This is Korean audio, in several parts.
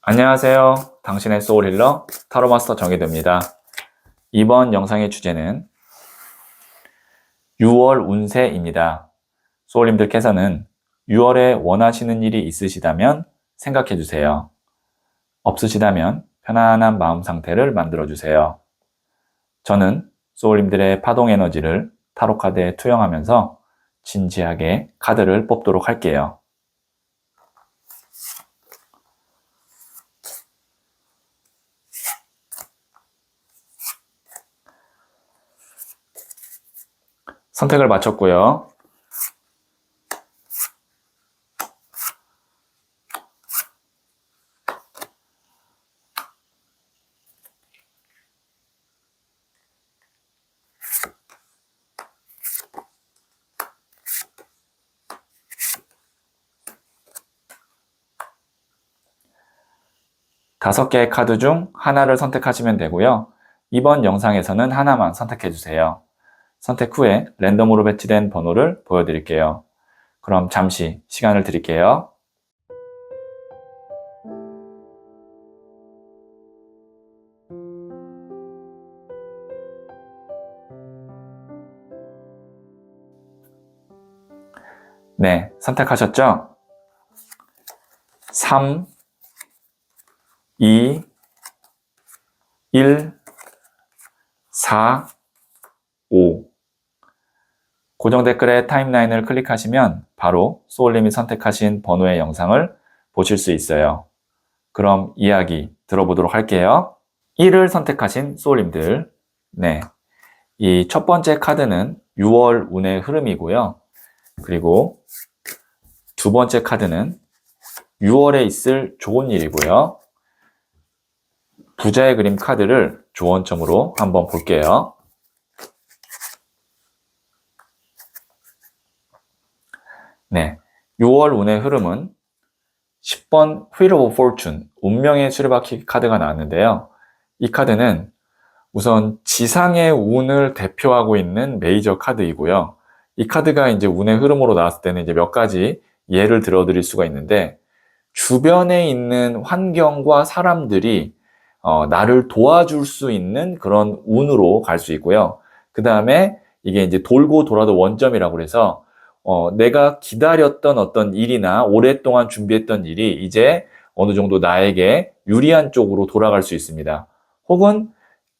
안녕하세요. 당신의 소울 힐러 타로 마스터 정희도입니다. 이번 영상의 주제는 6월 운세입니다. 소울님들께서는 6월에 원하시는 일이 있으시다면 생각해 주세요. 없으시다면 편안한 마음 상태를 만들어 주세요. 저는 소울님들의 파동 에너지를 타로 카드에 투영하면서 진지하게 카드를 뽑도록 할게요. 선택을 마쳤고요. 다섯 개의 카드 중 하나를 선택하시면 되고요. 이번 영상에서는 하나만 선택해 주세요. 선택 후에 랜덤으로 배치된 번호를 보여드릴게요. 그럼 잠시 시간을 드릴게요. 네, 선택하셨죠? 3, 2, 1, 4, 5. 고정 댓글에 타임라인을 클릭하시면 바로 소울님이 선택하신 번호의 영상을 보실 수 있어요. 그럼 이야기 들어보도록 할게요. 1을 선택하신 소울님들, 네, 이 첫 번째 카드는 6월 운의 흐름이고요. 그리고 두 번째 카드는 6월에 있을 좋은 일이고요. 부자의 그림 카드를 조언점으로 한번 볼게요. 네, 6월 운의 흐름은 10번 Wheel of Fortune, 운명의 수레바퀴 카드가 나왔는데요. 이 카드는 우선 지상의 운을 대표하고 있는 메이저 카드이고요. 이 카드가 이제 운의 흐름으로 나왔을 때는 이제 몇 가지 예를 들어드릴 수가 있는데, 주변에 있는 환경과 사람들이 나를 도와줄 수 있는 그런 운으로 갈 수 있고요. 그 다음에 이게 이제 돌고 돌아도 원점이라고 해서 내가 기다렸던 어떤 일이나 오랫동안 준비했던 일이 이제 어느 정도 나에게 유리한 쪽으로 돌아갈 수 있습니다. 혹은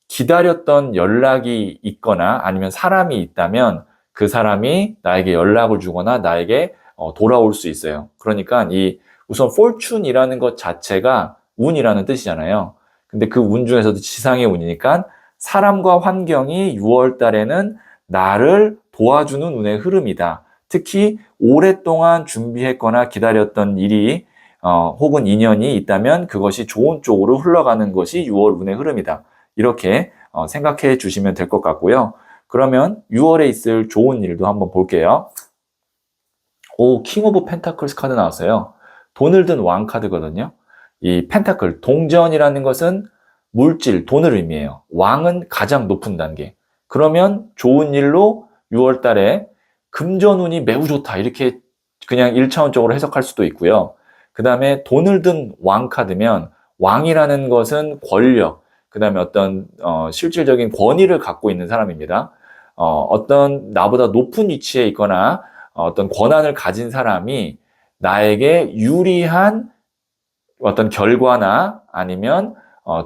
기다렸던 연락이 있거나 아니면 사람이 있다면 그 사람이 나에게 연락을 주거나 나에게 돌아올 수 있어요. 그러니까 우선 fortune이라는 것 자체가 운이라는 뜻이잖아요. 근데 그 운 중에서도 지상의 운이니까 사람과 환경이 6월 달에는 나를 도와주는 운의 흐름이다. 특히 오랫동안 준비했거나 기다렸던 일이 혹은 인연이 있다면 그것이 좋은 쪽으로 흘러가는 것이 6월 운의 흐름이다. 이렇게 생각해 주시면 될 것 같고요. 그러면 6월에 있을 좋은 일도 한번 볼게요. 오, 킹 오브 펜타클스 카드 나왔어요. 돈을 든 왕 카드거든요. 이 펜타클, 동전이라는 것은 물질, 돈을 의미해요. 왕은 가장 높은 단계. 그러면 좋은 일로 6월 달에 금전운이 매우 좋다. 이렇게 그냥 1차원적으로 해석할 수도 있고요. 그 다음에 돈을 든 왕 카드면 왕이라는 것은 권력, 그 다음에 어떤 실질적인 권위를 갖고 있는 사람입니다. 어떤 나보다 높은 위치에 있거나 어떤 권한을 가진 사람이 나에게 유리한 어떤 결과나 아니면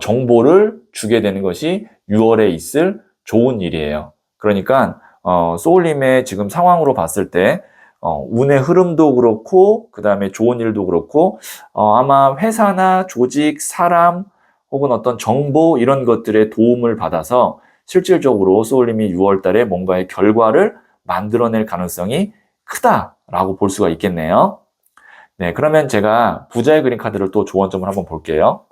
정보를 주게 되는 것이 6월에 있을 좋은 일이에요. 그러니까 소울님의 지금 상황으로 봤을 때 운의 흐름도 그렇고 그 다음에 좋은 일도 그렇고 아마 회사나 조직, 사람 혹은 어떤 정보 이런 것들의 도움을 받아서 실질적으로 소울님이 6월 달에 뭔가의 결과를 만들어낼 가능성이 크다라고 볼 수가 있겠네요. 네, 그러면 제가 부자의 그림 카드를 또 조언점을 한번 볼게요.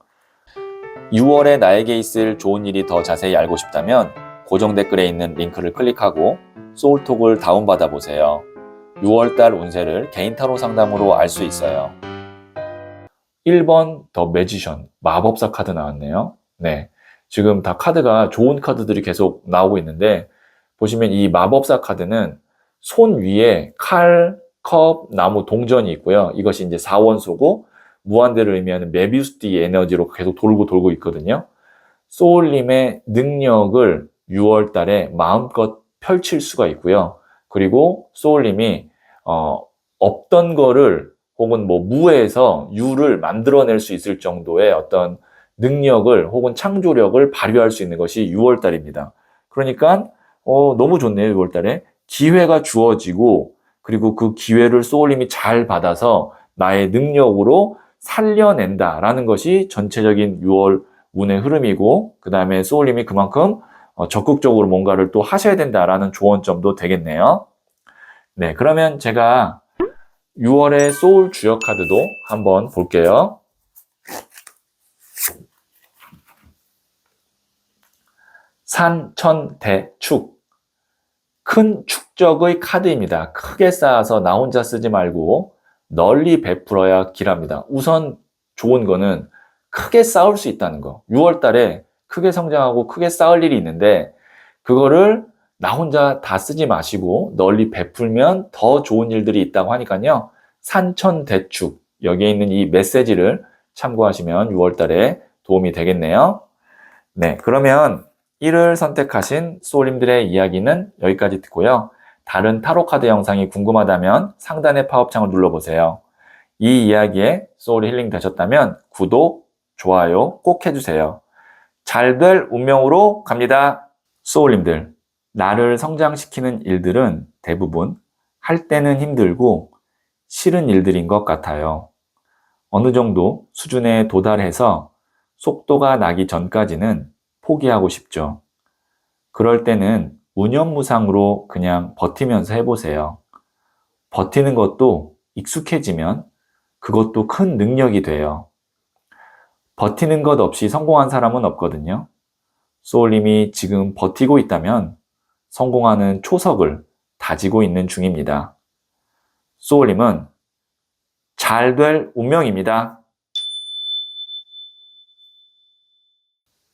6월에 나에게 있을 좋은 일이 더 자세히 알고 싶다면 고정 댓글에 있는 링크를 클릭하고 소울톡을 다운받아 보세요. 6월달 운세를 개인 타로 상담으로 알 수 있어요. 1번 더 매지션, 마법사 카드 나왔네요. 네, 지금 다 카드가 좋은 카드들이 계속 나오고 있는데 보시면 이 마법사 카드는 손 위에 칼, 컵, 나무, 동전이 있고요. 이것이 이제 4원소고 무한대를 의미하는 메비우스띠 에너지로 계속 돌고 있거든요. 소울님의 능력을 6월 달에 마음껏 펼칠 수가 있고요. 그리고 소울님이 없던 거를 혹은 뭐 무에서 유를 만들어낼 수 있을 정도의 어떤 능력을 혹은 창조력을 발휘할 수 있는 것이 6월 달입니다. 그러니까 너무 좋네요. 6월 달에 기회가 주어지고 그리고 그 기회를 소울님이 잘 받아서 나의 능력으로 살려낸다라는 것이 전체적인 6월 운의 흐름이고 그 다음에 소울님이 그만큼 적극적으로 뭔가를 또 하셔야 된다라는 조언점도 되겠네요. 네, 그러면 제가 6월의 소울 주역 카드도 한번 볼게요. 산, 천, 대, 축. 큰 축적의 카드입니다. 크게 쌓아서 나 혼자 쓰지 말고 널리 베풀어야 길합니다. 우선 좋은 거는 크게 쌓을 수 있다는 거. 6월 달에 크게 성장하고 크게 쌓을 일이 있는데 그거를 나 혼자 다 쓰지 마시고 널리 베풀면 더 좋은 일들이 있다고 하니까요. 산천대축 여기에 있는 이 메시지를 참고하시면 6월 달에 도움이 되겠네요. 네, 그러면 1을 선택하신 소울님들의 이야기는 여기까지 듣고요. 다른 타로 카드 영상이 궁금하다면 상단의 파업창을 눌러보세요. 이 이야기에 소울 힐링 되셨다면 구독, 좋아요 꼭 해주세요. 잘 될 운명으로 갑니다. 소울님들, 나를 성장시키는 일들은 대부분 할 때는 힘들고 싫은 일들인 것 같아요. 어느 정도 수준에 도달해서 속도가 나기 전까지는 포기하고 싶죠. 그럴 때는 무념무상으로 그냥 버티면서 해보세요. 버티는 것도 익숙해지면 그것도 큰 능력이 돼요. 버티는 것 없이 성공한 사람은 없거든요. 소울님이 지금 버티고 있다면 성공하는 초석을 다지고 있는 중입니다. 소울님은 잘 될 운명입니다.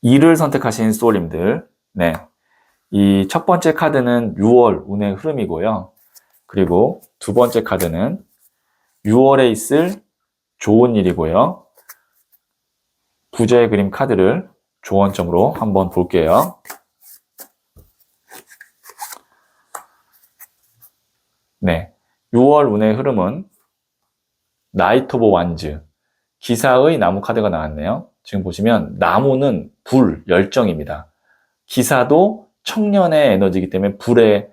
2를 선택하신 소울님들, 네, 이 첫 번째 카드는 6월 운의 흐름이고요. 그리고 두 번째 카드는 6월에 있을 좋은 일이고요. 부자의 그림 카드를 조언점으로 한번 볼게요. 네, 6월 운의 흐름은 나이트 오브 완즈, 기사의 나무 카드가 나왔네요. 지금 보시면 나무는 불, 열정입니다. 기사도 청년의 에너지이기 때문에 불의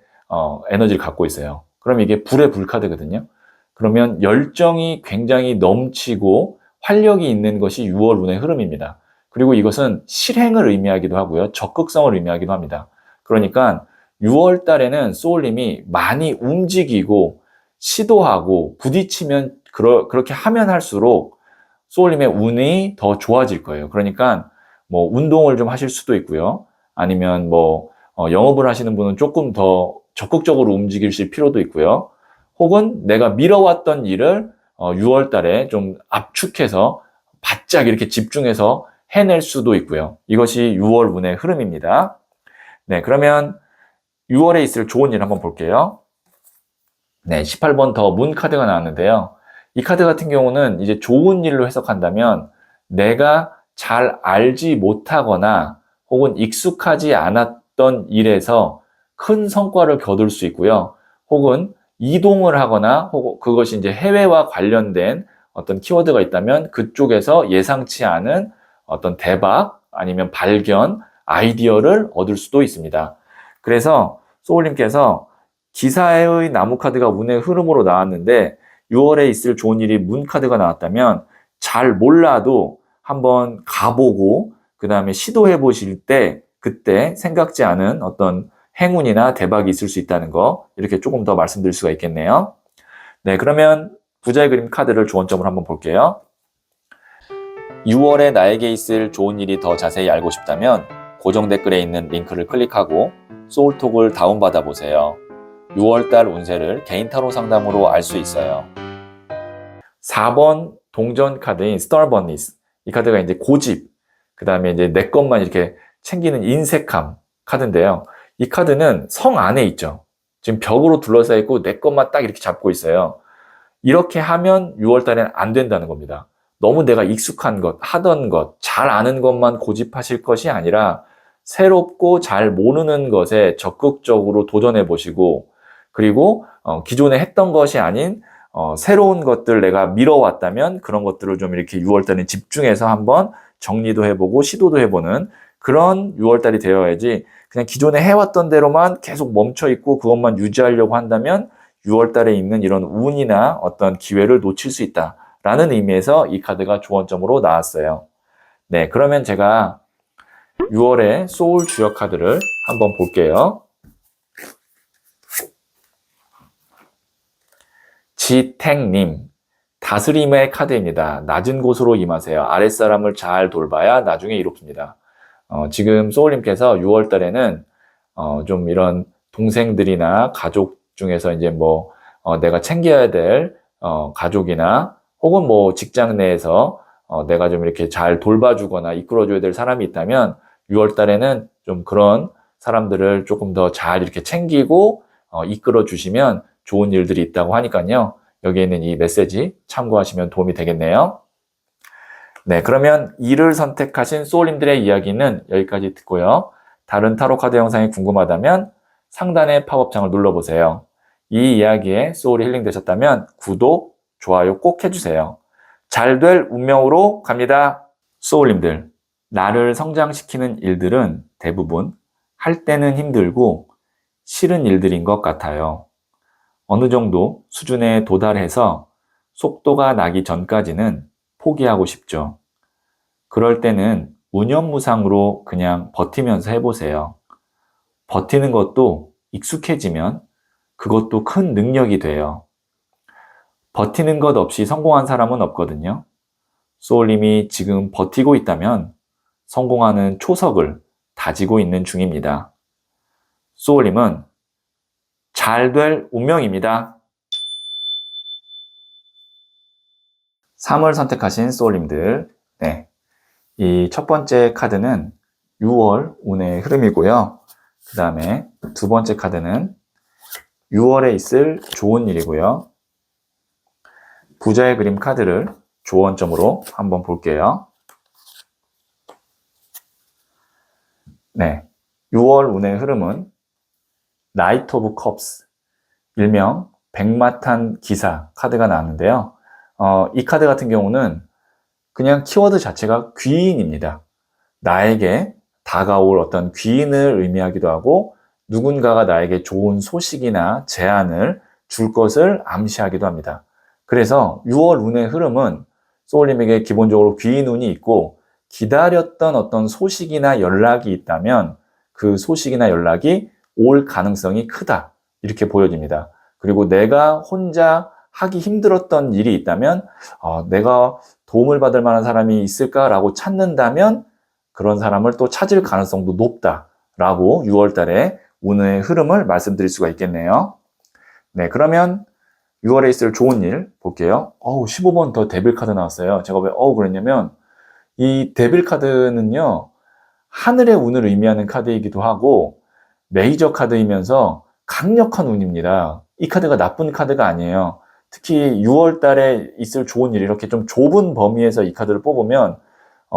에너지를 갖고 있어요. 그럼 이게 불의 불 카드거든요. 그러면 열정이 굉장히 넘치고 활력이 있는 것이 6월 운의 흐름입니다. 그리고 이것은 실행을 의미하기도 하고요. 적극성을 의미하기도 합니다. 그러니까 6월 달에는 소울님이 많이 움직이고 시도하고 부딪히면 그렇게 하면 할수록 소울님의 운이 더 좋아질 거예요. 그러니까 뭐 운동을 좀 하실 수도 있고요. 아니면 뭐 영업을 하시는 분은 조금 더 적극적으로 움직이실 필요도 있고요. 혹은 내가 미뤄왔던 일을 6월 달에 좀 압축해서 바짝 이렇게 집중해서 해낼 수도 있고요. 이것이 6월 운의 흐름입니다. 네, 그러면 6월에 있을 좋은 일 한번 볼게요. 네, 18번 더 문 카드가 나왔는데요. 이 카드 같은 경우는 이제 좋은 일로 해석한다면 내가 잘 알지 못하거나 혹은 익숙하지 않았던 일에서 큰 성과를 거둘 수 있고요. 혹은 이동을 하거나 혹은 그것이 이제 해외와 관련된 어떤 키워드가 있다면 그쪽에서 예상치 않은 어떤 대박 아니면 발견, 아이디어를 얻을 수도 있습니다. 그래서 소울님께서 기사의 나무 카드가 운의 흐름으로 나왔는데 6월에 있을 좋은 일이 문 카드가 나왔다면 잘 몰라도 한번 가보고 그 다음에 시도해 보실 때 그때 생각지 않은 어떤 행운이나 대박이 있을 수 있다는 거 이렇게 조금 더 말씀드릴 수가 있겠네요. 네, 그러면 부자의 그림 카드를 조언점을 한번 볼게요. 6월에 나에게 있을 좋은 일이 더 자세히 알고 싶다면 고정 댓글에 있는 링크를 클릭하고 소울톡을 다운받아 보세요. 6월달 운세를 개인 타로 상담으로 알 수 있어요. 4번 동전 카드인 스타버니스. 이 카드가 이제 고집, 그 다음에 이제 내 것만 이렇게 챙기는 인색함 카드인데요. 이 카드는 성 안에 있죠. 지금 벽으로 둘러싸여 있고 내 것만 딱 이렇게 잡고 있어요. 이렇게 하면 6월 달에는 안 된다는 겁니다. 너무 내가 익숙한 것, 하던 것, 잘 아는 것만 고집하실 것이 아니라 새롭고 잘 모르는 것에 적극적으로 도전해 보시고, 그리고 기존에 했던 것이 아닌 새로운 것들 내가 미뤄왔다면 그런 것들을 좀 이렇게 6월달에 집중해서 한번 정리도 해보고 시도도 해보는 그런 6월달이 되어야지, 그냥 기존에 해왔던 대로만 계속 멈춰있고 그것만 유지하려고 한다면 6월달에 있는 이런 운이나 어떤 기회를 놓칠 수 있다라는 의미에서 이 카드가 조언점으로 나왔어요. 네, 그러면 제가 6월의 소울 주역 카드를 한번 볼게요. 지택님, 다스림의 카드입니다. 낮은 곳으로 임하세요. 아랫사람을 잘 돌봐야 나중에 이롭습니다. 지금 소울님께서 6월 달에는 좀 이런 동생들이나 가족 중에서 이제 뭐 내가 챙겨야 될 가족이나 혹은 뭐 직장 내에서 내가 좀 이렇게 잘 돌봐주거나 이끌어줘야 될 사람이 있다면 6월 달에는 좀 그런 사람들을 조금 더 잘 이렇게 챙기고 이끌어 주시면 좋은 일들이 있다고 하니까요. 여기에 있는 이 메시지 참고하시면 도움이 되겠네요. 네, 그러면 이를 선택하신 소울님들의 이야기는 여기까지 듣고요. 다른 타로 카드 영상이 궁금하다면 상단의 팝업창을 눌러보세요. 이 이야기에 소울이 힐링되셨다면 구독, 좋아요 꼭 해주세요. 잘 될 운명으로 갑니다. 소울님들, 나를 성장시키는 일들은 대부분 할 때는 힘들고 싫은 일들인 것 같아요. 어느 정도 수준에 도달해서 속도가 나기 전까지는 포기하고 싶죠. 그럴 때는 무념무상으로 그냥 버티면서 해보세요. 버티는 것도 익숙해지면 그것도 큰 능력이 돼요. 버티는 것 없이 성공한 사람은 없거든요. 소울님이 지금 버티고 있다면 성공하는 초석을 다지고 있는 중입니다. 소울님은 잘 될 운명입니다. 3월 선택하신 소울님들, 네, 이 첫 번째 카드는 6월 운의 흐름이고요. 그 다음에 두 번째 카드는 6월에 있을 좋은 일이고요. 부자의 그림 카드를 조언점으로 한번 볼게요. 네, 6월 운의 흐름은 나이트 오브 컵스, 일명 백마탄 기사 카드가 나왔는데요. 이 카드 같은 경우는 그냥 키워드 자체가 귀인입니다. 나에게 다가올 어떤 귀인을 의미하기도 하고 누군가가 나에게 좋은 소식이나 제안을 줄 것을 암시하기도 합니다. 그래서 6월 운의 흐름은 소울님에게 기본적으로 귀인 운이 있고 기다렸던 어떤 소식이나 연락이 있다면 그 소식이나 연락이 올 가능성이 크다, 이렇게 보여집니다. 그리고 내가 혼자 하기 힘들었던 일이 있다면 내가 도움을 받을 만한 사람이 있을까라고 찾는다면 그런 사람을 또 찾을 가능성도 높다라고 6월 달에 운의 흐름을 말씀드릴 수가 있겠네요. 네, 그러면 6월에 있을 좋은 일 볼게요. 15번 더 데빌 카드 나왔어요. 제가 왜 그랬냐면 이 데빌 카드는요, 하늘의 운을 의미하는 카드이기도 하고 메이저 카드이면서 강력한 운입니다. 이 카드가 나쁜 카드가 아니에요. 특히 6월 달에 있을 좋은 일, 이렇게 좀 좁은 범위에서 이 카드를 뽑으면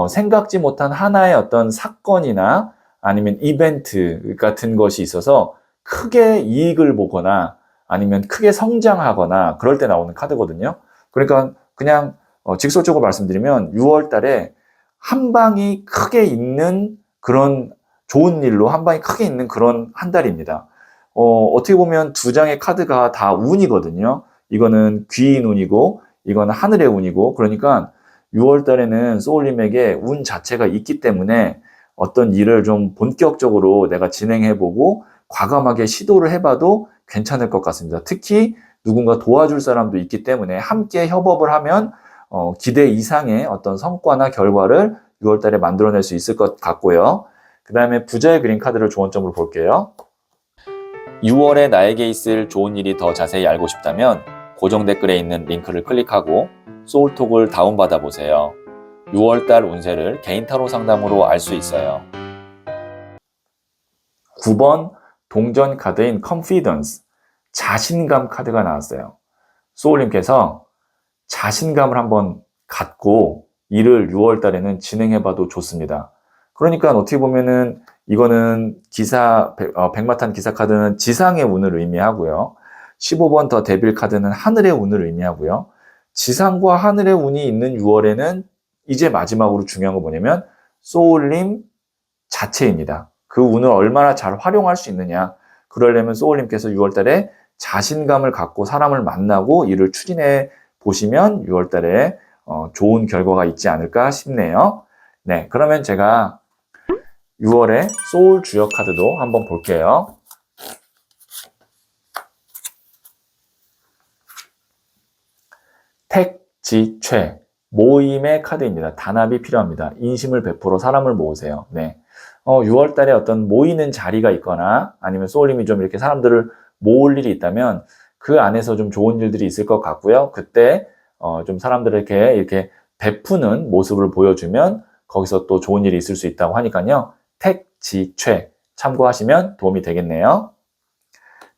생각지 못한 하나의 어떤 사건이나 아니면 이벤트 같은 것이 있어서 크게 이익을 보거나 아니면 크게 성장하거나 그럴 때 나오는 카드거든요. 그러니까 그냥 직설적으로 말씀드리면 6월 달에 한 방이 크게 있는 그런 좋은 일로 한 방이 크게 있는 그런 한 달입니다. 어떻게 보면 두 장의 카드가 다 운이거든요. 이거는 귀인 운이고 이거는 하늘의 운이고, 그러니까 6월 달에는 소울님에게 운 자체가 있기 때문에 어떤 일을 좀 본격적으로 내가 진행해보고 과감하게 시도를 해봐도 괜찮을 것 같습니다. 특히 누군가 도와줄 사람도 있기 때문에 함께 협업을 하면 기대 이상의 어떤 성과나 결과를 6월 달에 만들어낼 수 있을 것 같고요. 그 다음에 부자의 그림 카드를 조언점으로 볼게요. 6월에 나에게 있을 좋은 일이 더 자세히 알고 싶다면 고정 댓글에 있는 링크를 클릭하고 소울톡을 다운받아 보세요. 6월달 운세를 개인 타로 상담으로 알 수 있어요. 9번 동전 카드인 Confidence, 자신감 카드가 나왔어요. 소울님께서 자신감을 한번 갖고 일을 6월 달에는 진행해봐도 좋습니다. 그러니까 어떻게 보면은 이거는 백마탄 기사 카드는 지상의 운을 의미하고요. 15번 더 데빌 카드는 하늘의 운을 의미하고요. 지상과 하늘의 운이 있는 6월에는 이제 마지막으로 중요한 거 뭐냐면 소울님 자체입니다. 그 운을 얼마나 잘 활용할 수 있느냐. 그러려면 소울님께서 6월 달에 자신감을 갖고 사람을 만나고 일을 추진해 보시면 6월 달에 좋은 결과가 있지 않을까 싶네요. 네, 그러면 제가 6월에 소울 주역 카드도 한번 볼게요. 택지최 모임의 카드입니다. 단합이 필요합니다. 인심을 베풀어 사람을 모으세요. 네. 6월 달에 어떤 모이는 자리가 있거나 아니면 소울님이 좀 이렇게 사람들을 모을 일이 있다면 그 안에서 좀 좋은 일들이 있을 것 같고요. 그때 좀 사람들에게 이렇게 베푸는 모습을 보여주면 거기서 또 좋은 일이 있을 수 있다고 하니까요. 택지최 참고하시면 도움이 되겠네요.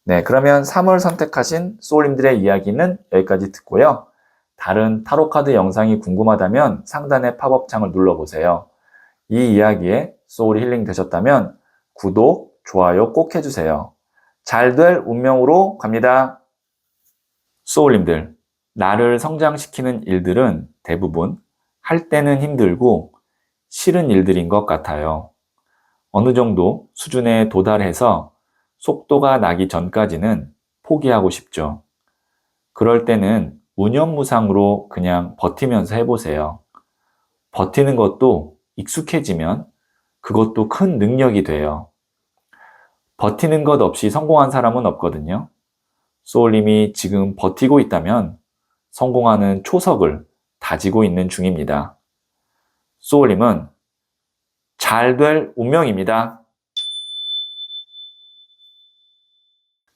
네, 그러면 3월 선택하신 소울님들의 이야기는 여기까지 듣고요. 다른 타로카드 영상이 궁금하다면 상단의 팝업 창을 눌러보세요. 이 이야기에 소울이 힐링 되셨다면 구독, 좋아요 꼭 해주세요. 잘 될 운명으로 갑니다. 소울님들, 나를 성장시키는 일들은 대부분 할 때는 힘들고 싫은 일들인 것 같아요. 어느 정도 수준에 도달해서 속도가 나기 전까지는 포기하고 싶죠. 그럴 때는 무념무상으로 그냥 버티면서 해보세요. 버티는 것도 익숙해지면 그것도 큰 능력이 돼요. 버티는 것 없이 성공한 사람은 없거든요. 소울님이 지금 버티고 있다면 성공하는 초석을 다지고 있는 중입니다. 소울님은 잘 될 운명입니다.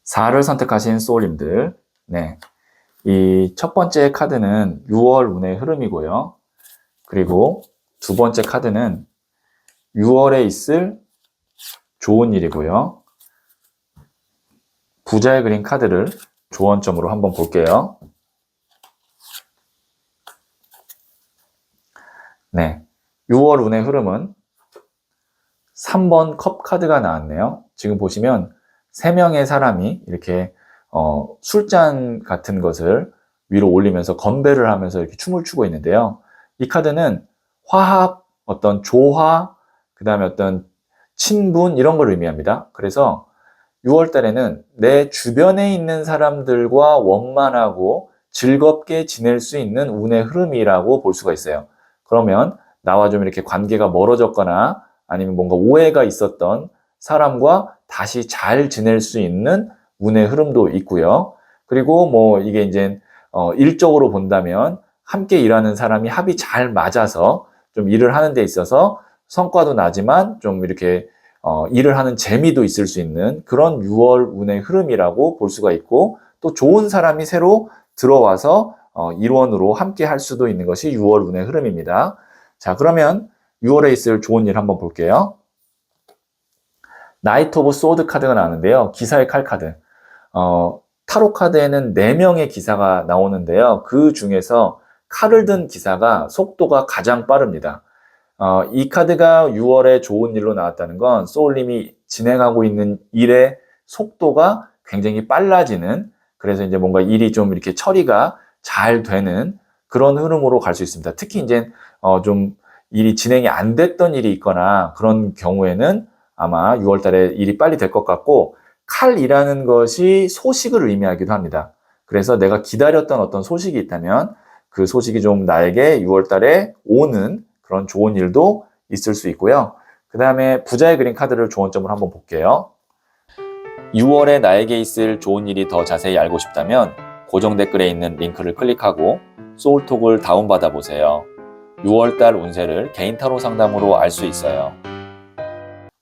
4를 선택하신 소울님들, 네, 이 첫 번째 카드는 6월 운의 흐름이고요. 그리고 두 번째 카드는 6월에 있을 좋은 일이고요. 부자의 그린 카드를 조언점으로 한번 볼게요. 네, 6월 운의 흐름은 3번 컵 카드가 나왔네요. 지금 보시면 3명의 사람이 이렇게 술잔 같은 것을 위로 올리면서 건배를 하면서 이렇게 춤을 추고 있는데요. 이 카드는 화합, 어떤 조화, 그 다음에 어떤 친분 이런 걸 의미합니다. 그래서 6월 달에는 내 주변에 있는 사람들과 원만하고 즐겁게 지낼 수 있는 운의 흐름이라고 볼 수가 있어요. 그러면 나와 좀 이렇게 관계가 멀어졌거나 아니면 뭔가 오해가 있었던 사람과 다시 잘 지낼 수 있는 운의 흐름도 있고요. 그리고 뭐 이게 이제 일적으로 본다면 함께 일하는 사람이 합이 잘 맞아서 좀 일을 하는 데 있어서 성과도 나지만 좀 이렇게 일을 하는 재미도 있을 수 있는 그런 6월 운의 흐름이라고 볼 수가 있고 또 좋은 사람이 새로 들어와서 일원으로 함께 할 수도 있는 것이 6월 운의 흐름입니다. 자, 그러면 6월에 있을 좋은 일 한번 볼게요. 나이트 오브 소드 카드가 나오는데요. 기사의 칼 카드. 타로 카드에는 4명의 기사가 나오는데요. 그 중에서 칼을 든 기사가 속도가 가장 빠릅니다. 이 카드가 6월에 좋은 일로 나왔다는 건 소울님이 진행하고 있는 일의 속도가 굉장히 빨라지는 그래서 이제 뭔가 일이 좀 이렇게 처리가 잘 되는 그런 흐름으로 갈 수 있습니다. 특히 이제 좀 일이 진행이 안 됐던 일이 있거나 그런 경우에는 아마 6월 달에 일이 빨리 될 것 같고 칼이라는 것이 소식을 의미하기도 합니다. 그래서 내가 기다렸던 어떤 소식이 있다면 그 소식이 좀 나에게 6월 달에 오는 그런 좋은 일도 있을 수 있고요. 그 다음에 부자의 그린 카드를 조언점을 한번 볼게요. 6월에 나에게 있을 좋은 일이 더 자세히 알고 싶다면 고정 댓글에 있는 링크를 클릭하고 소울톡을 다운받아 보세요. 6월달 운세를 개인 타로 상담으로 알 수 있어요.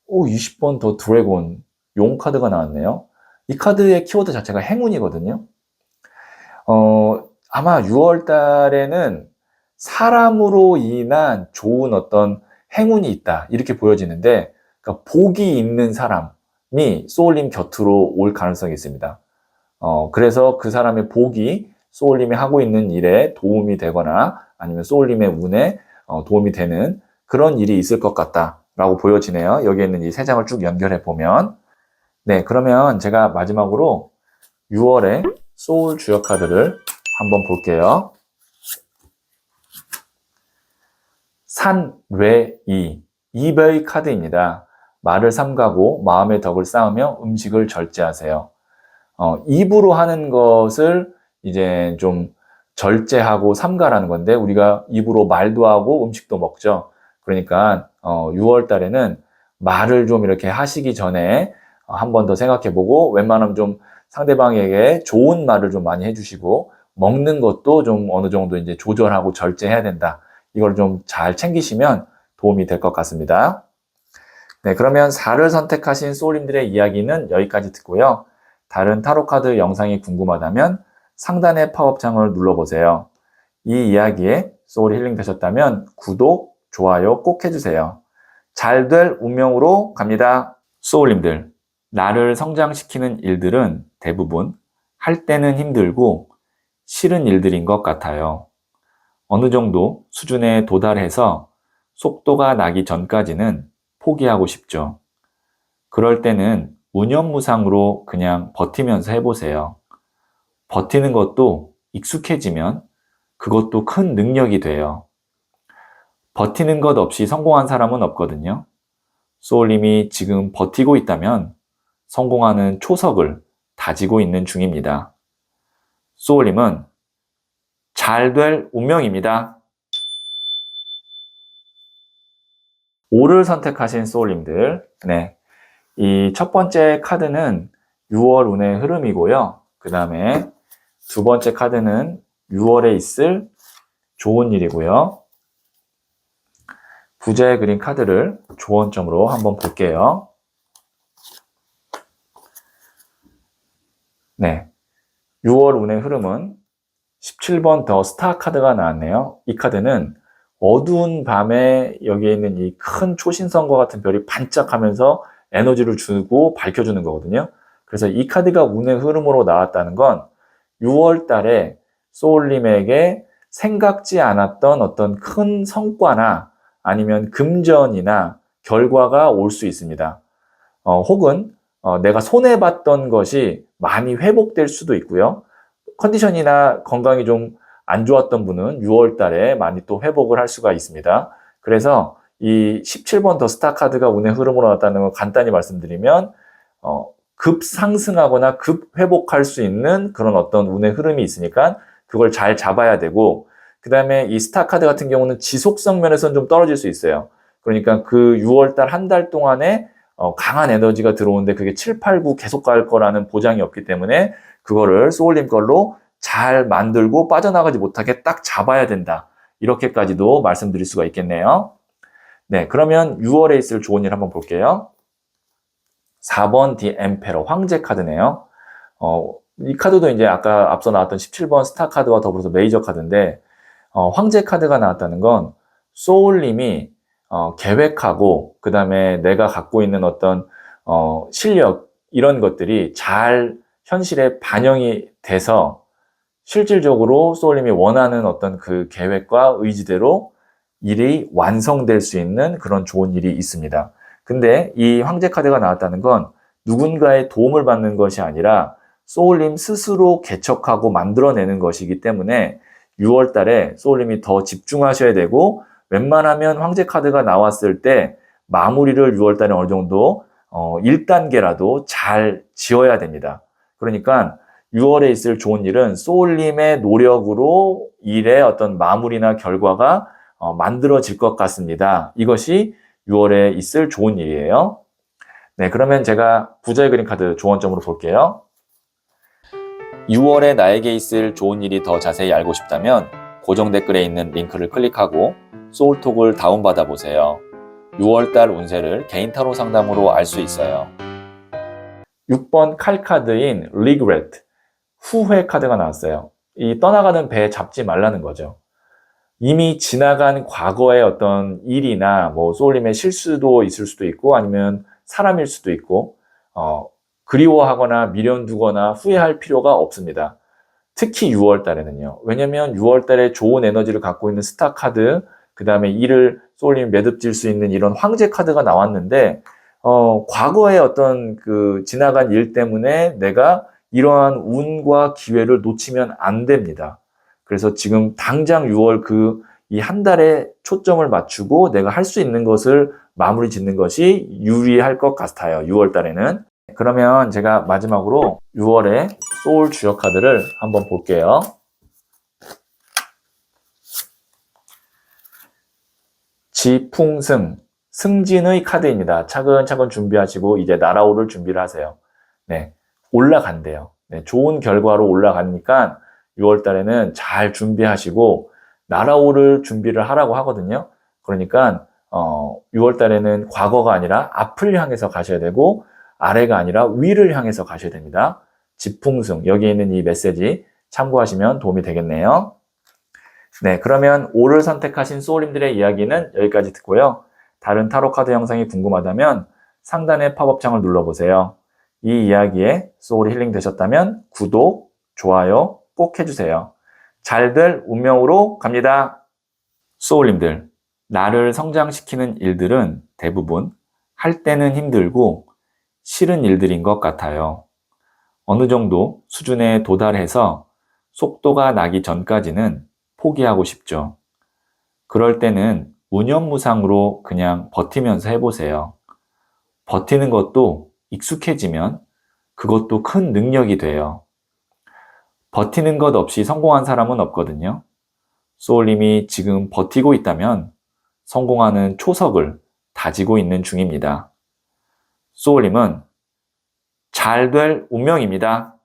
20번 더 드래곤 용 카드가 나왔네요. 이 카드의 키워드 자체가 행운이거든요. 아마 6월 달에는 사람으로 인한 좋은 어떤 행운이 있다 이렇게 보여지는데 그러니까 복이 있는 사람이 소울님 곁으로 올 가능성이 있습니다. 그래서 그 사람의 복이 소울님이 하고 있는 일에 도움이 되거나 아니면 소울님의 운에 도움이 되는 그런 일이 있을 것 같다라고 보여지네요. 여기에 있는 이 세 장을 쭉 연결해 보면. 네, 그러면 제가 마지막으로 6월의 소울 주역 카드를 한번 볼게요. 산외이, 이의 카드입니다. 말을 삼가고 마음의 덕을 쌓으며 음식을 절제하세요. 입으로 하는 것을 이제 좀 절제하고 삼가라는 건데, 우리가 입으로 말도 하고 음식도 먹죠. 그러니까 6월 달에는 말을 좀 이렇게 하시기 전에 한 번 더 생각해보고, 웬만하면 좀 상대방에게 좋은 말을 좀 많이 해주시고, 먹는 것도 좀 어느 정도 이제 조절하고 절제해야 된다. 이걸 좀 잘 챙기시면 도움이 될 것 같습니다. 네, 그러면 4를 선택하신 소울님들의 이야기는 여기까지 듣고요. 다른 타로 카드 영상이 궁금하다면 상단의 팝업창을 눌러보세요. 이 이야기에 소울이 힐링 되셨다면 구독, 좋아요 꼭 해주세요. 잘 될 운명으로 갑니다. 소울님들, 나를 성장시키는 일들은 대부분 할 때는 힘들고 싫은 일들인 것 같아요. 어느 정도 수준에 도달해서 속도가 나기 전까지는 포기하고 싶죠. 그럴 때는 무념무상으로 그냥 버티면서 해보세요. 버티는 것도 익숙해지면 그것도 큰 능력이 돼요. 버티는 것 없이 성공한 사람은 없거든요. 소울님이 지금 버티고 있다면 성공하는 초석을 다지고 있는 중입니다. 소울님은 잘 될 운명입니다. 5를 선택하신 소울님들, 네, 이 첫 번째 카드는 6월 운의 흐름이고요. 그 다음에 두 번째 카드는 6월에 있을 좋은 일이고요. 부자의 그린 카드를 조언점으로 한번 볼게요. 네, 6월 운의 흐름은 17번 더 스타 카드가 나왔네요. 이 카드는 어두운 밤에 여기에 있는 이 큰 초신성과 같은 별이 반짝하면서 에너지를 주고 밝혀주는 거거든요. 그래서 이 카드가 운의 흐름으로 나왔다는 건 6월 달에 소울님에게 생각지 않았던 어떤 큰 성과나 아니면 금전이나 결과가 올 수 있습니다. 혹은 내가 손해봤던 것이 많이 회복될 수도 있고요. 컨디션이나 건강이 좀 안 좋았던 분은 6월 달에 많이 또 회복을 할 수가 있습니다. 그래서 이 17번 더 스타 카드가 운의 흐름으로 나왔다는 걸 간단히 말씀드리면 급 상승하거나 급 회복할 수 있는 그런 어떤 운의 흐름이 있으니까 그걸 잘 잡아야 되고, 그 다음에 이 스타 카드 같은 경우는 지속성 면에서는 좀 떨어질 수 있어요. 그러니까 그 6월 달 한 달 동안에 강한 에너지가 들어오는데 그게 7, 8, 9 계속 갈 거라는 보장이 없기 때문에 그거를 소울님 걸로 잘 만들고 빠져나가지 못하게 딱 잡아야 된다. 이렇게까지도 말씀드릴 수가 있겠네요. 네, 그러면 6월에 있을 좋은 일 한번 볼게요. 4번 디 엠페러 황제 카드네요. 이 카드도 이제 아까 앞서 나왔던 17번 스타 카드와 더불어서 메이저 카드인데, 황제 카드가 나왔다는 건 소울님이 계획하고 그 다음에 내가 갖고 있는 어떤 실력 이런 것들이 잘 현실에 반영이 돼서 실질적으로 소울님이 원하는 어떤 그 계획과 의지대로 일이 완성될 수 있는 그런 좋은 일이 있습니다. 근데 이 황제 카드가 나왔다는 건 누군가의 도움을 받는 것이 아니라 소울님 스스로 개척하고 만들어내는 것이기 때문에 6월 달에 소울님이 더 집중하셔야 되고, 웬만하면 황제 카드가 나왔을 때 마무리를 6월 달에 어느 정도 1단계라도 잘 지어야 됩니다. 그러니까 6월에 있을 좋은 일은 소울님의 노력으로 일의 어떤 마무리나 결과가 만들어질 것 같습니다. 이것이 6월에 있을 좋은 일이에요. 네, 그러면 제가 부자의 그림 카드 조언점으로 볼게요. 6월에 나에게 있을 좋은 일이 더 자세히 알고 싶다면 고정 댓글에 있는 링크를 클릭하고 소울톡을 다운받아 보세요. 6월달 운세를 개인 타로 상담으로 알 수 있어요. 6번 칼 카드인 regret, 후회 카드가 나왔어요. 이 떠나가는 배 잡지 말라는 거죠. 이미 지나간 과거의 어떤 일이나 뭐 소울님의 실수도 있을 수도 있고 아니면 사람일 수도 있고 그리워하거나 미련 두거나 후회할 필요가 없습니다. 특히 6월 달에는요. 왜냐면 6월 달에 좋은 에너지를 갖고 있는 스타 카드, 그 다음에 이를 소울님이 매듭질 수 있는 이런 황제 카드가 나왔는데, 과거의 어떤 그 지나간 일 때문에 내가 이러한 운과 기회를 놓치면 안 됩니다. 그래서 지금 당장 6월 이 한 달에 초점을 맞추고 내가 할 수 있는 것을 마무리 짓는 것이 유리할 것 같아요. 6월 달에는. 그러면 제가 마지막으로 6월의 소울 주역 카드를 한번 볼게요. 지풍승, 승진의 카드입니다. 차근차근 준비하시고 이제 날아오를 준비를 하세요. 네, 올라간대요. 네, 좋은 결과로 올라가니까 6월 달에는 잘 준비하시고 날아오를 준비를 하라고 하거든요. 그러니까 6월 달에는 과거가 아니라 앞을 향해서 가셔야 되고 아래가 아니라 위를 향해서 가셔야 됩니다. 지풍승, 여기에 있는 이 메시지 참고하시면 도움이 되겠네요. 네, 그러면 오를 선택하신 소울님들의 이야기는 여기까지 듣고요. 다른 타로 카드 영상이 궁금하다면 상단의 팝업창을 눌러보세요. 이 이야기에 소울이 힐링 되셨다면 구독, 좋아요 꼭 해주세요. 잘될 운명으로 갑니다. 소울님들, 나를 성장시키는 일들은 대부분 할 때는 힘들고 싫은 일들인 것 같아요. 어느 정도 수준에 도달해서 속도가 나기 전까지는 포기하고 싶죠. 그럴 때는 무념무상으로 그냥 버티면서 해보세요. 버티는 것도 익숙해지면 그것도 큰 능력이 돼요. 버티는 것 없이 성공한 사람은 없거든요. 소울님이 지금 버티고 있다면 성공하는 초석을 다지고 있는 중입니다. 소울님은 잘 될 운명입니다.